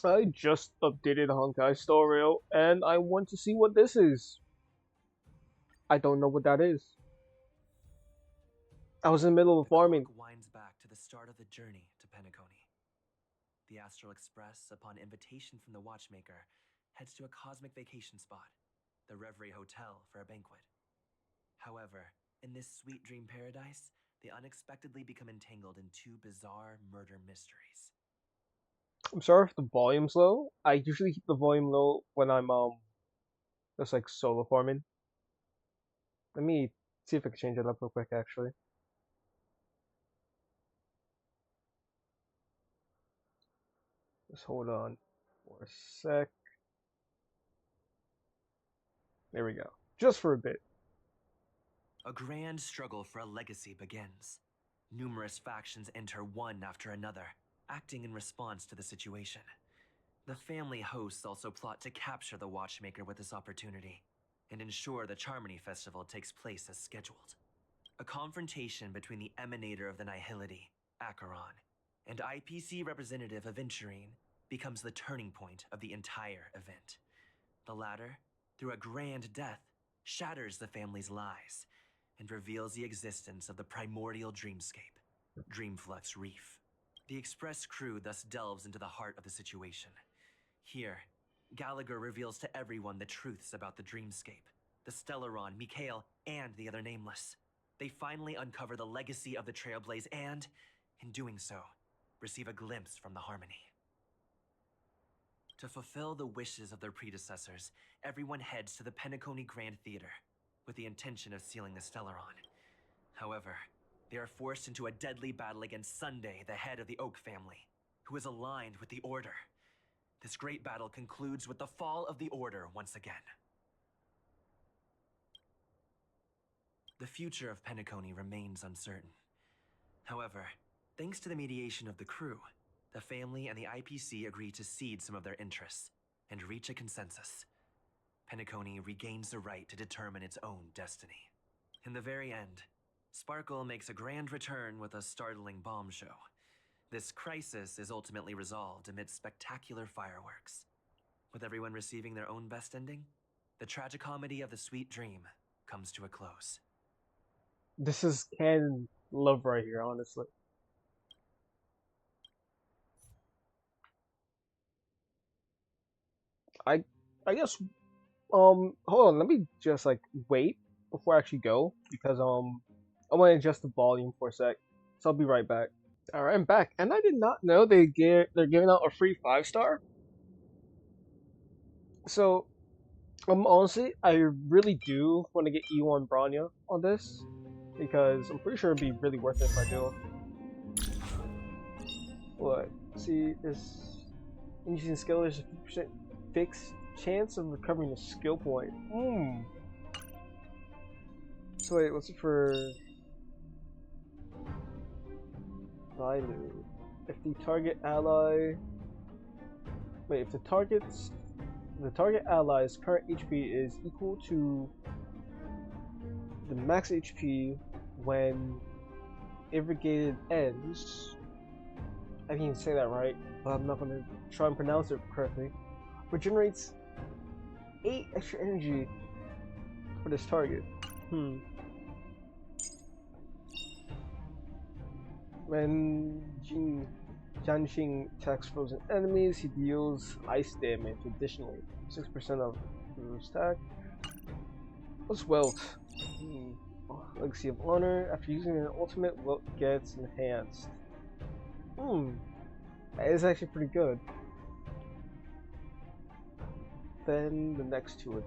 I just updated Honkai Star Rail and I want to see what this is. I don't know what that is. I was in the middle of The farming. clock winds back to the start of the journey to Penacony. The Astral Express, upon invitation from the watchmaker, heads to a cosmic vacation spot, the Reverie Hotel, for a banquet. However, in this sweet dream paradise, they unexpectedly become entangled in two bizarre murder mysteries. I'm sorry if the volume's low. I usually keep the volume low when I'm just like solo farming. Let me see if I can change it up real quick actually. Just hold on for a sec. There we go. Just for a bit. A grand struggle for a legacy begins. Numerous factions enter one after another, acting in response to the situation. The family hosts also plot to capture the watchmaker with this opportunity and ensure the Charmony Festival takes place as scheduled. A confrontation between the emanator of the Nihility, Acheron, and IPC representative Aventurine becomes the turning point of the entire event. The latter, through a grand death, shatters the family's lies and reveals the existence of the primordial dreamscape, Dreamflux Reef. The Express crew thus delves into the heart of the situation. Here, Gallagher reveals to everyone the truths about the dreamscape, the Stellaron, Mikhail, and the other nameless. They finally uncover the legacy of the Trailblaze and, in doing so, receive a glimpse from the Harmony. To fulfill the wishes of their predecessors, everyone heads to the Penacony Grand Theater, with the intention of sealing the Stellaron. However, they are forced into a deadly battle against Sunday, the head of the Oak family, who is aligned with the Order. This great battle concludes with the fall of the Order once again. The future of Penacony remains uncertain. However, thanks to the mediation of the crew, the family and the IPC agree to cede some of their interests and reach a consensus. Penacony regains the right to determine its own destiny. In the very end, Sparkle makes a grand return with a startling bomb show. This crisis is ultimately resolved amidst spectacular fireworks. With everyone receiving their own best ending, the tragicomedy of the sweet dream comes to a close. This is canon love right here, honestly. I I guess hold on, let me just like wait before I actually go because I want to adjust the volume for a sec. So I'll be right back. All right, I'm back, and I did not know they're giving out a free 5 star. So honestly, I really do want to get E1 Branya on this because I'm pretty sure it'd be really worth it if I do. What? See, is using skill there's a 50% fixed chance of recovering a skill point. Hmm. So wait, what's it for? Vailu. If the target ally wait, if the target ally's current HP is equal to the max HP when irrigated ends. I didn't even say that right, but I'm not gonna try and pronounce it correctly. Regenerates 8 extra energy for this target. Hmm. When Jianxing attacks frozen enemies, he deals ice damage additionally. 6% of the stack. What's Wealth? Hmm. Legacy of Honor. After using an ultimate, Wealth gets enhanced. Hmm. That is actually pretty good. Then the next 2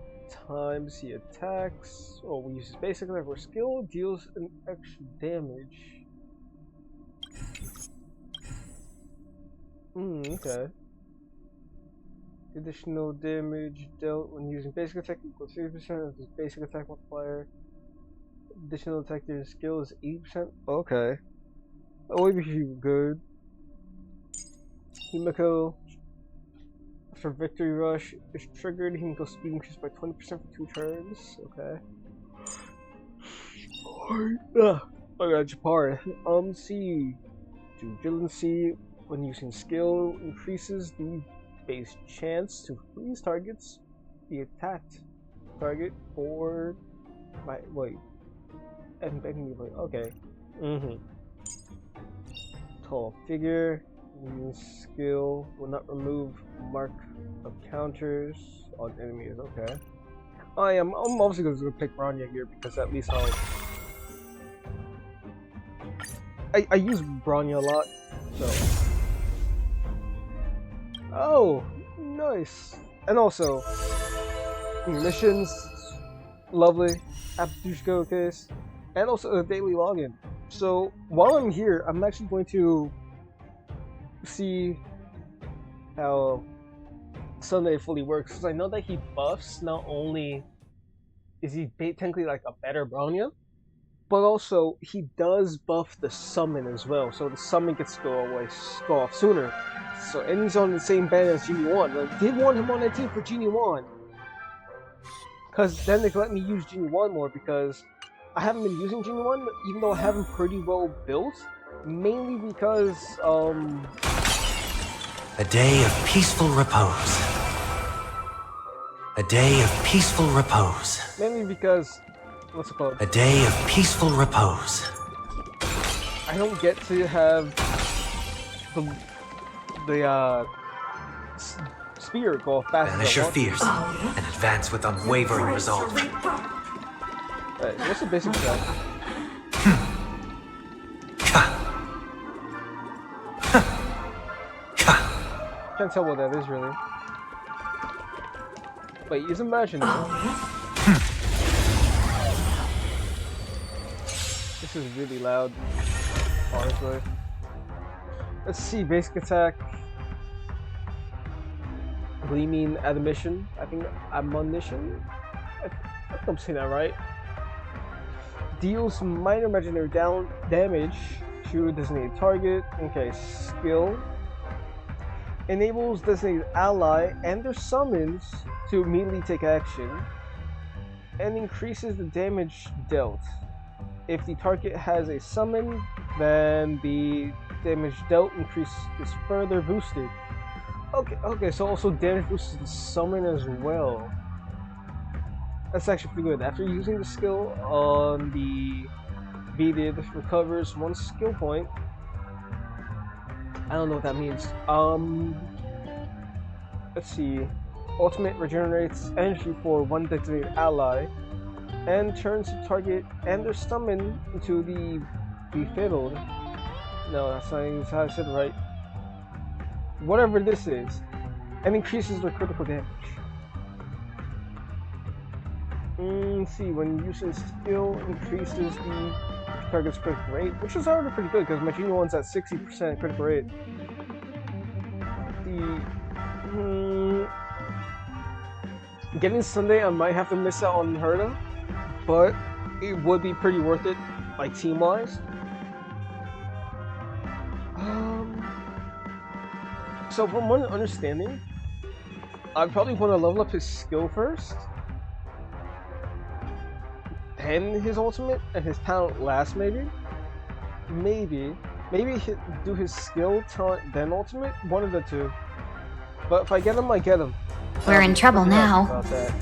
times he attacks. Oh, we use his basic attack or skill, deals an extra damage. Okay. Additional damage dealt when using basic attack equals 30% of his basic attack multiplier. Additional attack skill is 80%. Okay. Oh, maybe good. Himiko, after Victory Rush is triggered, Himiko speed increased by 20% for 2 turns. Okay. Ugh. Oh god, Japar. C. Vigilance when using skill increases the base chance to freeze targets, the attacked target, or wait. And begging me, okay. Tall figure. Use skill will not remove mark of counters on enemies. Okay. I'm obviously going to pick Bronya here because at least I use Bronya a lot, so. Oh, nice. And also, missions, lovely. Aptitude showcase, and also a daily login. So while I'm here, I'm actually going to see how Sunday fully works, because I know that he buffs. Not only is he technically like a better Bronya, but also he does buff the summon as well. So the summon gets to go off sooner. So and he's on the same band as Genie 1. I did want him on that team for Genie 1. Because then they can let me use Genie 1 more, because I haven't been using Genie 1, even though I have him pretty well built. Mainly because, A day of peaceful repose. A day of peaceful repose. Mainly because, what's it called? A day of peaceful repose. I don't get to have the spear go fast. Banish your fears and advance with unwavering resolve. Alright, what's the basic attack? Can't tell what that is really. Wait, use imaginary. This is really loud, honestly. Let's see, basic attack. Gleaming Admonition. I think Admonition? I think I'm saying that right. Deals minor imaginary damage to designated target. Okay, skill. Enables designated ally and their summons to immediately take action. And increases the damage dealt. If the target has a summon, then the damage dealt increase is further boosted. Okay, so also damage boosts the summon as well. That's actually pretty good. After using the skill on the beaded, recovers 1 skill point. I don't know what that means. Let's see. Ultimate regenerates energy for 1 designated ally and turns the target and their summon into the befiddled. No, that's not how I said it right. Whatever this is, and increases their critical damage. Let's see, when using skill, increases the target's critical rate, which is already pretty good because my Genie 1's at 60% critical rate. Getting Sunday, I might have to miss out on Herta, but it would be pretty worth it, like team-wise. So from my understanding, I probably want to level up his skill first, then his ultimate, and his talent last maybe. Maybe do his skill, talent, then ultimate, one of the two. But if I get him, I get him. We're in trouble now. About that.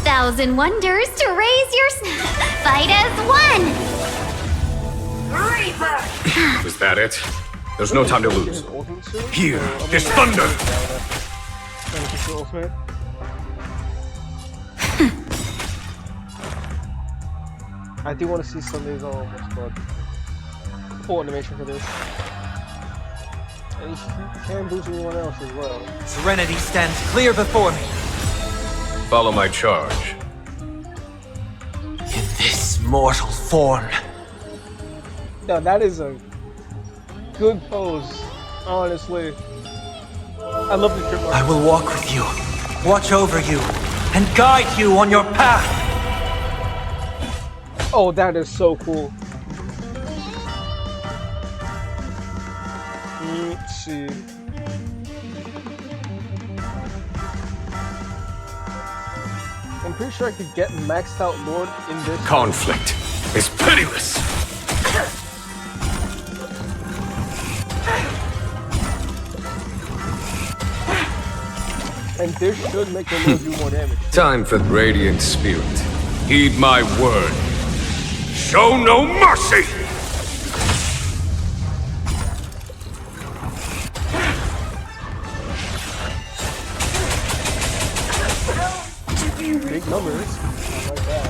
1,000 wonders to raise your fight as one. Was that it? There's no time to lose. Here, there's thunder! I do want to see Sunday's full animation for this. And he can boost anyone else as well. Serenity stands clear before me. Follow my charge. In this mortal form. Now that is a good pose, honestly. I love the trip. I will walk with you, watch over you, and guide you on your path. Oh, that is so cool. Let's see. I'm pretty sure I could get maxed out Lord in this. Conflict is pitiless! And this should make the move do more damage. Time for Radiant Spirit. Heed my word. Show no mercy! Big numbers. I like that.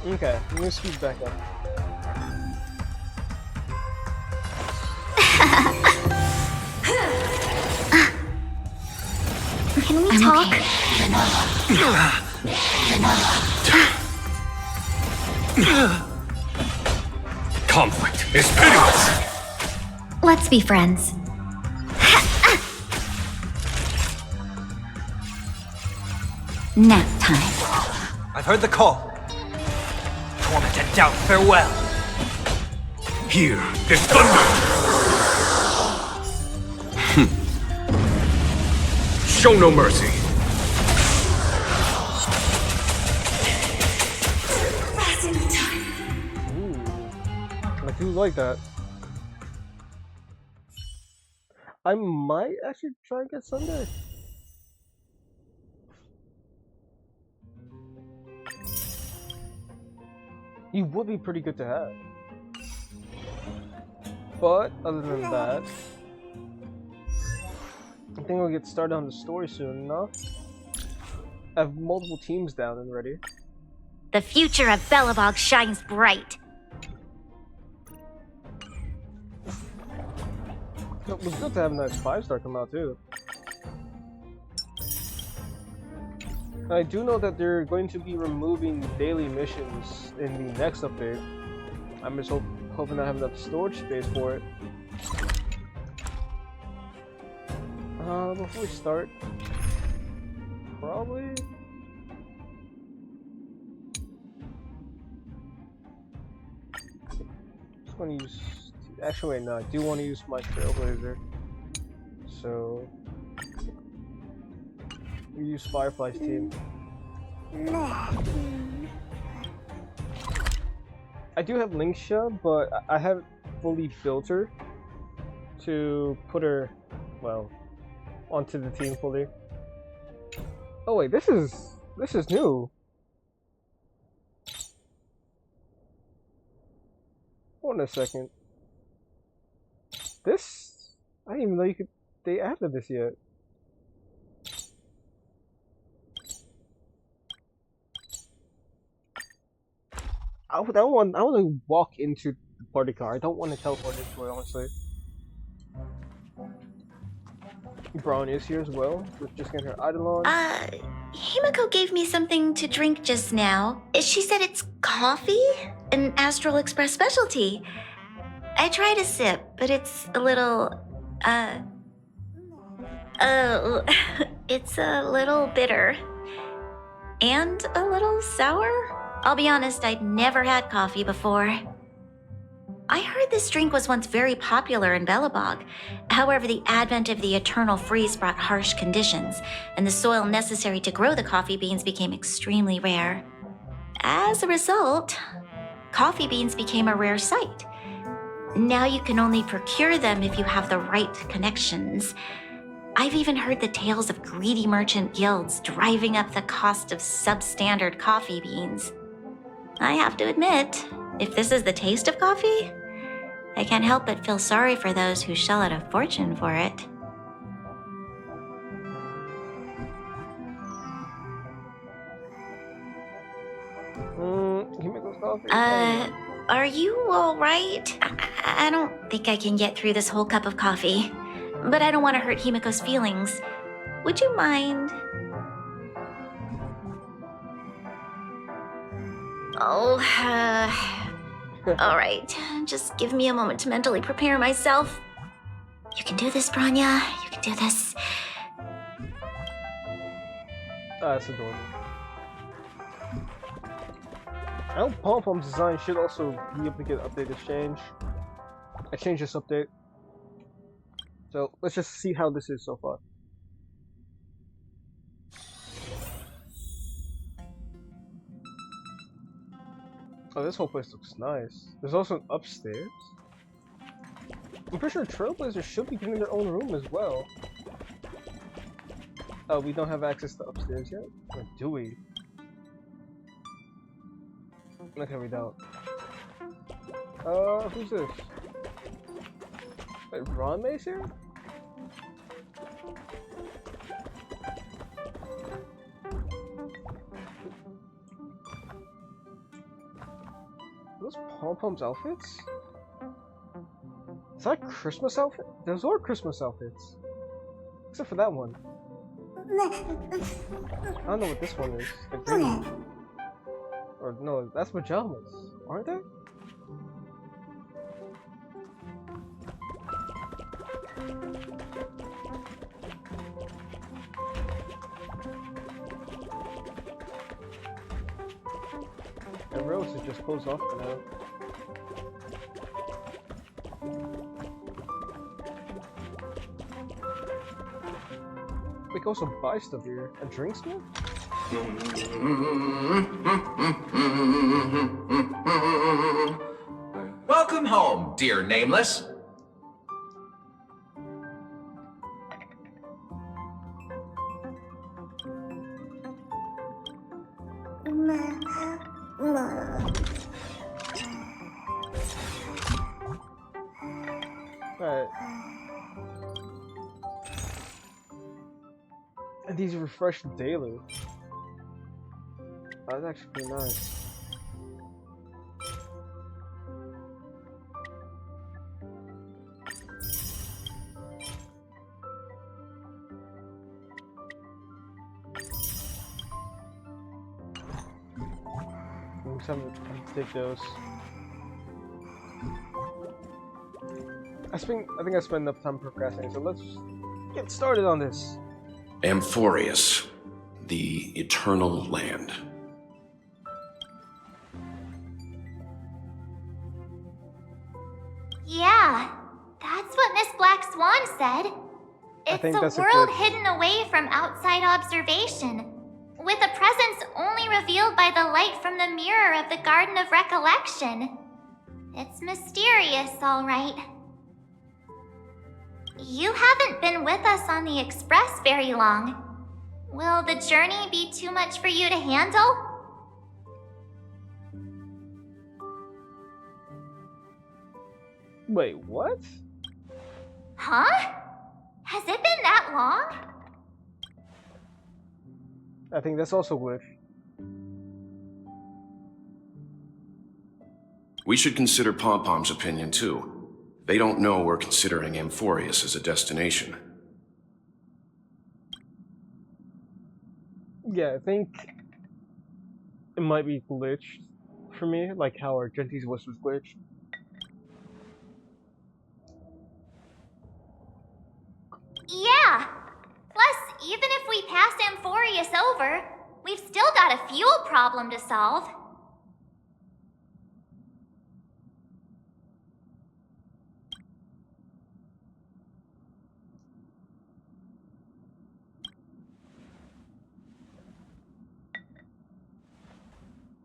Okay, I'm gonna speed back up. Can we talk? Conflict is pitiless! Let's be friends. Nap time. I've heard the call. Torment and doubt, farewell. Hear this thunder! Show no mercy! Ooh, I do like that. I might actually try and get Sunday. He would be pretty good to have. But other than that, I think we'll get started on the story soon enough. I have multiple teams down and ready. The future of Belobog shines bright. It was good to have a nice 5-star come out too. I do know that they're going to be removing daily missions in the next update. I'm just hoping I have enough storage space for it. Before we start, probably just want to use. Actually, wait, no, I do want to use my Trailblazer. So we use Firefly's team. I do have Linksha, but I haven't fully built her to put her, well, onto the team fully. Oh wait, this is new. Hold on a second. This, I didn't even know they added this yet. I want to walk into the party car. I don't want to teleport into it, honestly. Braun is here as well. We're just getting her Eidolon. Himiko gave me something to drink just now. She said it's coffee? An Astral Express specialty. I tried a sip, but it's a little, it's a little bitter. And a little sour? I'll be honest, I'd never had coffee before. I heard this drink was once very popular in Belobog. However, the advent of the eternal freeze brought harsh conditions, and the soil necessary to grow the coffee beans became extremely rare. As a result, coffee beans became a rare sight. Now you can only procure them if you have the right connections. I've even heard the tales of greedy merchant guilds driving up the cost of substandard coffee beans. I have to admit, if this is the taste of coffee, I can't help but feel sorry for those who shell out a fortune for it. Himiko's coffee. Are you alright? I don't think I can get through this whole cup of coffee. But I don't want to hurt Himiko's feelings. Would you mind? Oh, alright. Just give me a moment to mentally prepare myself. You can do this, Bronya. You can do this. That's adorable. I know Pom-Pom's design should also be able to get updated change. I changed this update. So let's just see how this is so far. Oh, this whole place looks nice. There's also an upstairs. I'm pretty sure Trailblazers should be getting their own room as well. Oh, we don't have access to upstairs yet? Or do we? Okay, we don't. Who's this? Wait, Ron May's here? Are those Pom-Pom's outfits? Is that a Christmas outfit? Those are Christmas outfits. Except for that one. I don't know what this one is. The green. Or no, that's pajamas, aren't they? And Rose is just closed off for now. We can also buy stuff here and drink stuff? Welcome home, dear Nameless. Alright. And these refresh daily. Oh, that's actually pretty nice. I'm just having to take those. I think I spent enough time procrastinating, so let's get started on this. Amphorius, the Eternal Land. Yeah, that's what Miss Black Swan said. It's think that's a a world good- hidden away from outside observation, with a presence only revealed by the light from the mirror of the Garden of Recollection. It's mysterious, all right. You haven't been with us on the Express very long. Will the journey be too much for you to handle? Wait, what? Huh? Has it been that long? I think that's also glitch. We should consider Pom-Pom's opinion too. They don't know we're considering Amphorius as a destination. Yeah, I think it might be glitched for me, like how Argenti's wish was glitched. Yeah. Plus, even if we pass Amphorius over, we've still got a fuel problem to solve.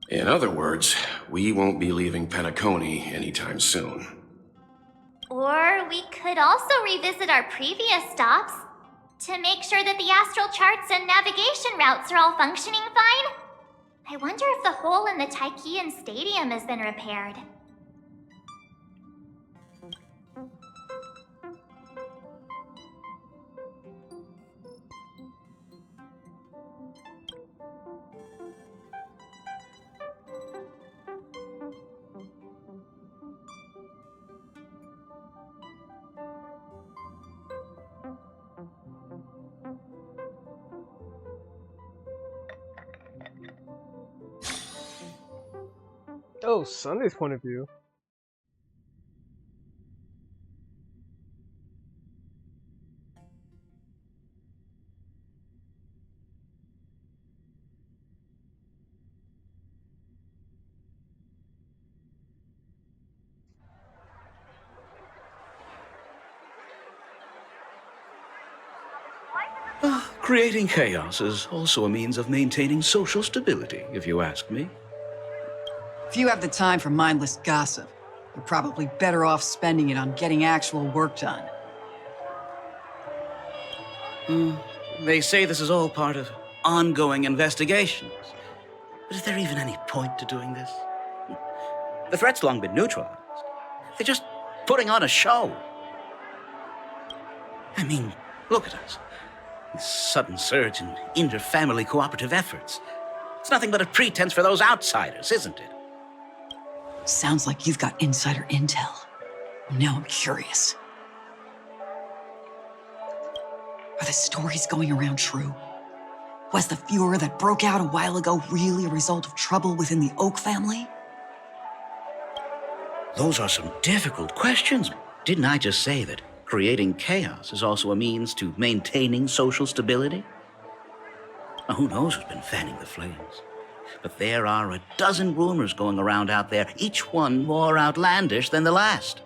In other words, we won't be leaving Penacony anytime soon. Or we could also revisit our previous stops to make sure that the astral charts and navigation routes are all functioning fine. I wonder if the hole in the Tychean Stadium has been repaired. Oh, Sunday's point of view. Creating chaos is also a means of maintaining social stability, if you ask me. If you have the time for mindless gossip, you're probably better off spending it on getting actual work done. They say this is all part of ongoing investigations. But is there even any point to doing this? The threat's long been neutralized. They're just putting on a show. I mean, look at us. This sudden surge in inter-family cooperative efforts. It's nothing but a pretense for those outsiders, isn't it? Sounds like you've got insider intel. Now I'm curious. Are the stories going around true? Was the furor that broke out a while ago really a result of trouble within the Oak family? Those are some difficult questions. Didn't I just say that creating chaos is also a means to maintaining social stability? Now, who knows who's been fanning the flames? But there are a dozen rumors going around out there, each one more outlandish than the last.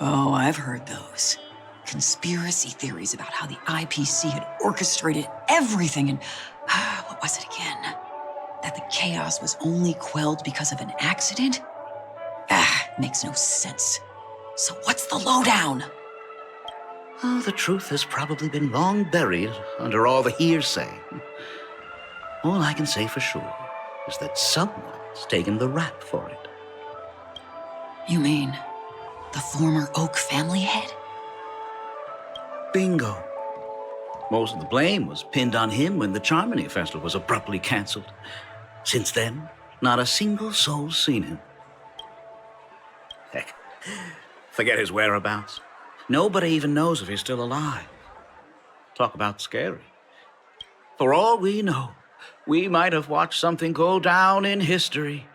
Oh, I've heard those. Conspiracy theories about how the IPC had orchestrated everything and, what was it again? That the chaos was only quelled because of an accident? Makes no sense. So what's the lowdown? Oh, the truth has probably been long buried under all the hearsay. All I can say for sure is that someone's taken the rap for it. You mean the former Oak family head? Bingo. Most of the blame was pinned on him when the Charmony Festival was abruptly cancelled. Since then, not a single soul's seen him. Heck, forget his whereabouts. Nobody even knows if he's still alive. Talk about scary. For all we know, we might have watched something go down in history,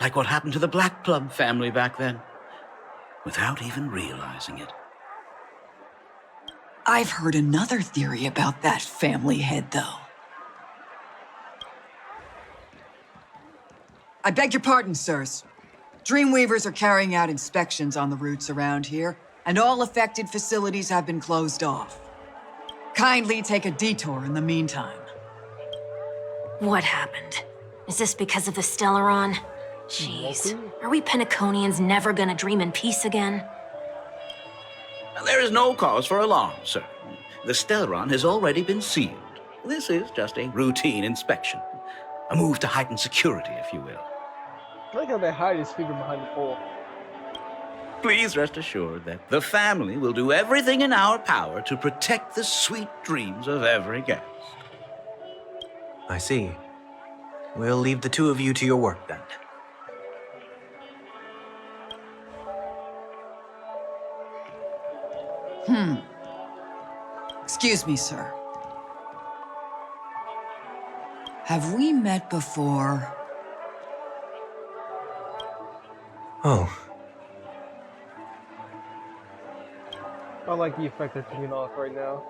like what happened to the Black Plum family back then, without even realizing it. I've heard another theory about that family head, though. I beg your pardon, sirs. Dreamweavers are carrying out inspections on the routes around here, and all affected facilities have been closed off. Kindly take a detour in the meantime. What happened? Is this because of the Stellaron? Jeez, are we Penaconians never gonna dream in peace again? There is no cause for alarm, sir. The Stellaron has already been sealed. This is just a routine inspection. A move to heighten security, if you will. I like how they hide his figure behind the pole. Please rest assured that the family will do everything in our power to protect the sweet dreams of every guest. I see. We'll leave the two of you to your work then. Excuse me, sir. Have we met before? Oh, I like the effect that's being off right now.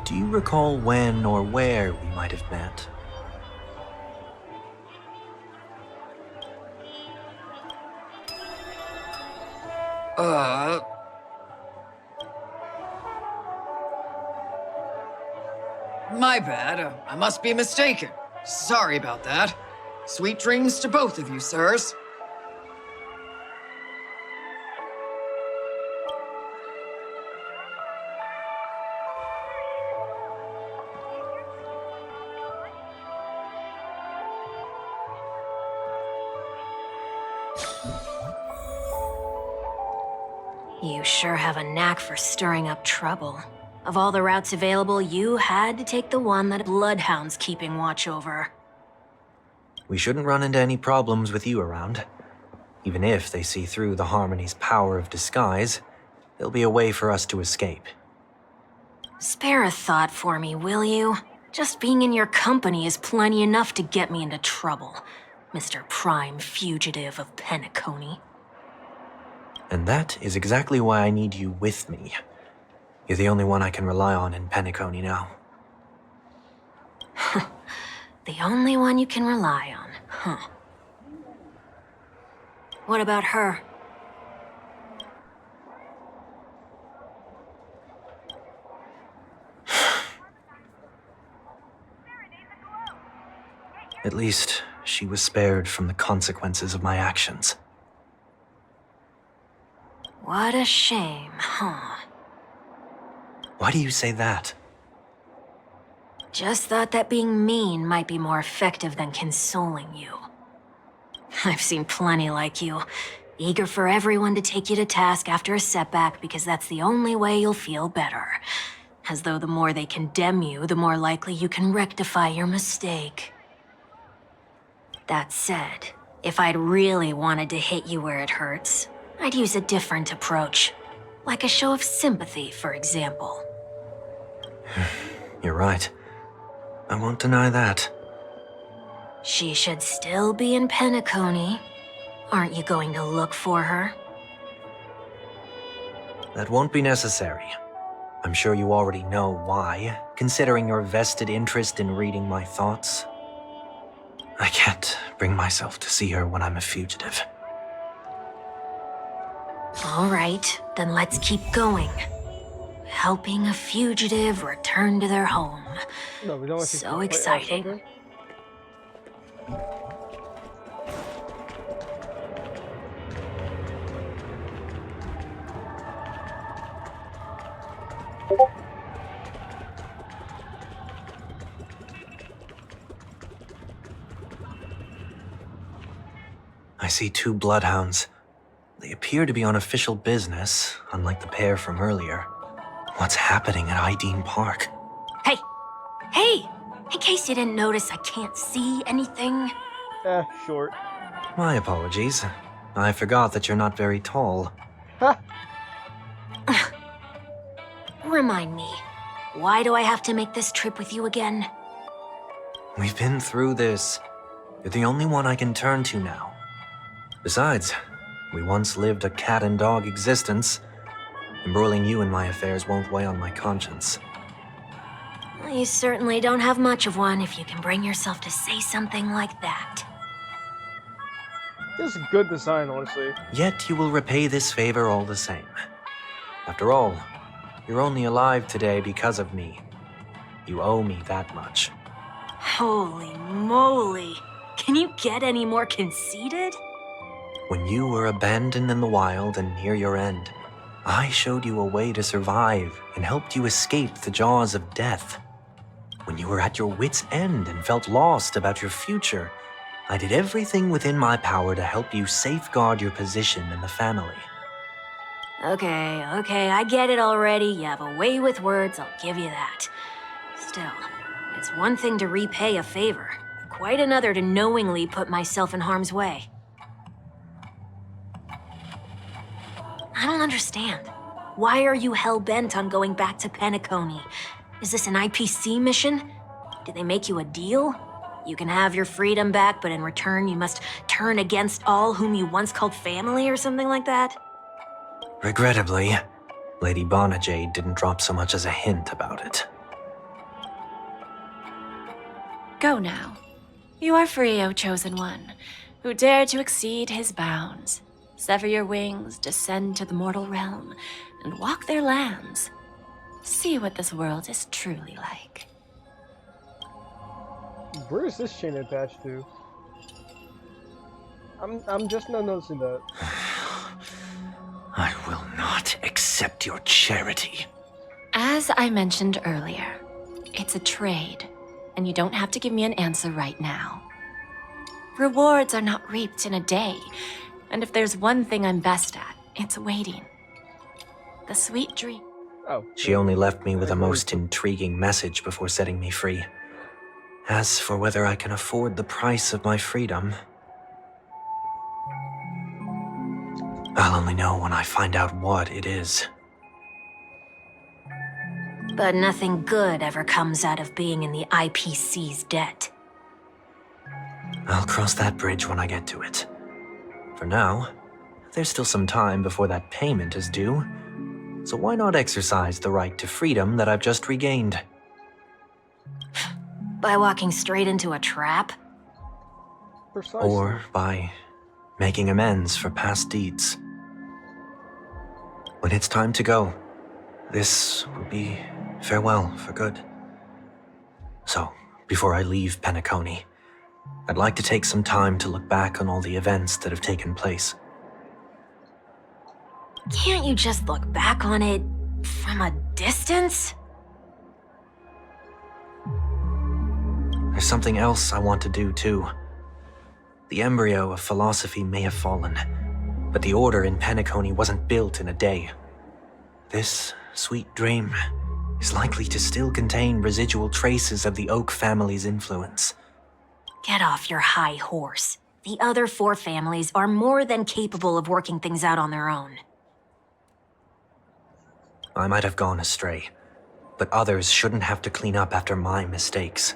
do you recall when or where we might have met? My bad. I must be mistaken. Sorry about that. Sweet dreams to both of you, sirs. You sure have a knack for stirring up trouble. Of all the routes available, you had to take the one that Bloodhound's keeping watch over. We shouldn't run into any problems with you around. Even if they see through the Harmony's power of disguise, there'll be a way for us to escape. Spare a thought for me, will you? Just being in your company is plenty enough to get me into trouble, Mr. Prime Fugitive of Penacony. And that is exactly why I need you with me. You're the only one I can rely on in Penacony now. The only one you can rely on, huh? What about her? At least, she was spared from the consequences of my actions. What a shame, huh? Why do you say that? Just thought that being mean might be more effective than consoling you. I've seen plenty like you, eager for everyone to take you to task after a setback because that's the only way you'll feel better. As though the more they condemn you, the more likely you can rectify your mistake. That said, if I'd really wanted to hit you where it hurts, I'd use a different approach. Like a show of sympathy, for example. You're right. I won't deny that. She should still be in Penacony. Aren't you going to look for her? That won't be necessary. I'm sure you already know why, considering your vested interest in reading my thoughts. I can't bring myself to see her when I'm a fugitive. All right, then let's keep going. Helping a fugitive return to their home. No, we don't want to So play exciting. something. I see 2 bloodhounds. They appear to be on official business, unlike the pair from earlier. What's happening at Ideen Park? Hey! Hey! In case you didn't notice, I can't see anything. Short. My apologies. I forgot that you're not very tall. Ha! Remind me, why do I have to make this trip with you again? We've been through this. You're the only one I can turn to now. Besides, we once lived a cat-and-dog existence. Embroiling you in my affairs won't weigh on my conscience. Well, you certainly don't have much of one if you can bring yourself to say something like that. This is good design, honestly. Yet you will repay this favor all the same. After all, you're only alive today because of me. You owe me that much. Holy moly! Can you get any more conceited? When you were abandoned in the wild and near your end, I showed you a way to survive and helped you escape the jaws of death. When you were at your wit's end and felt lost about your future, I did everything within my power to help you safeguard your position in the family. Okay, I get it already. You have a way with words, I'll give you that. Still, it's one thing to repay a favor, quite another to knowingly put myself in harm's way. I don't understand. Why are you hell-bent on going back to Penacony? Is this an IPC mission? Did they make you a deal? You can have your freedom back, but in return you must turn against all whom you once called family or something like that? Regrettably, Lady Bonajade didn't drop so much as a hint about it. Go now. You are free, O Chosen One, who dare to exceed his bounds. Sever your wings, descend to the mortal realm, and walk their lands. See what this world is truly like. Where is this chain attached to? I'm just not noticing that. I will not accept your charity. As I mentioned earlier, it's a trade, and you don't have to give me an answer right now. Rewards are not reaped in a day, and if there's one thing I'm best at, it's waiting. The sweet dream. Oh. She only left me with a most intriguing message before setting me free. As for whether I can afford the price of my freedom, I'll only know when I find out what it is. But nothing good ever comes out of being in the IPC's debt. I'll cross that bridge when I get to it. For now, there's still some time before that payment is due, so why not exercise the right to freedom that I've just regained? By walking straight into a trap? Precisely. Or by making amends for past deeds. When it's time to go, this will be farewell for good. So, before I leave Penacony, I'd like to take some time to look back on all the events that have taken place. Can't you just look back on it from a distance? There's something else I want to do, too. The embryo of philosophy may have fallen, but the order in Penacony wasn't built in a day. This sweet dream is likely to still contain residual traces of the Oak family's influence. Get off your high horse. The other 4 families are more than capable of working things out on their own. I might have gone astray, but others shouldn't have to clean up after my mistakes.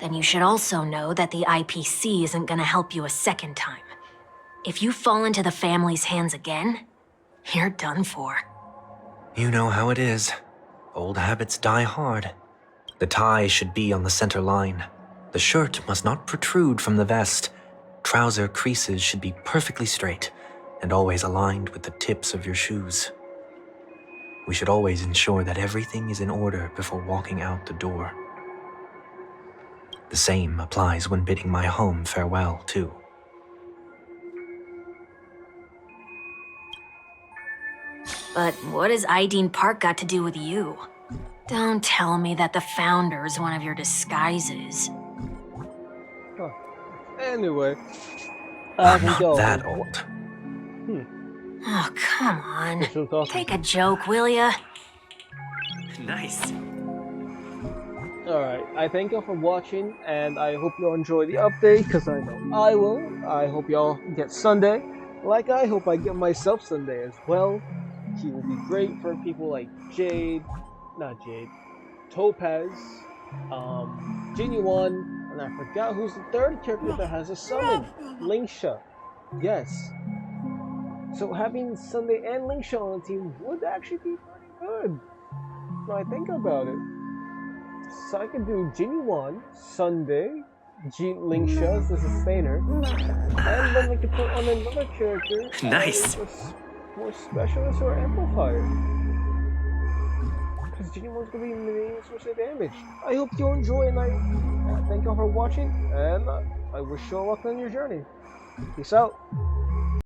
Then you should also know that the IPC isn't gonna help you a second time. If you fall into the family's hands again, you're done for. You know how it is. Old habits die hard. The tie should be on the center line. The shirt must not protrude from the vest. Trouser creases should be perfectly straight and always aligned with the tips of your shoes. We should always ensure that everything is in order before walking out the door. The same applies when bidding my home farewell, too. But what has Ideen Park got to do with you? Don't tell me that the Founder's one of your disguises. Huh. Anyway, I'm not that old. Oh, come on. This was awesome. Take a joke, will ya? Nice. Alright, I thank y'all for watching, and I hope y'all enjoy the update, because I know I will. I hope y'all get Sunday, like I hope I get myself Sunday as well. He will be great for people like Topaz, Genuine, and I forgot who's the third character that has a summon, Lingsha. Yes. So having Sunday and Lingsha on the team would actually be pretty good, when I think about it. So I could do Genuine, Sunday, Lingsha as the sustainer, and then I could put on another character Nice. For specialist or amplifier. Because Genuine's gonna be the main source of damage. I hope you enjoy, and I thank y'all for watching, and I wish you all luck on your journey. Peace out.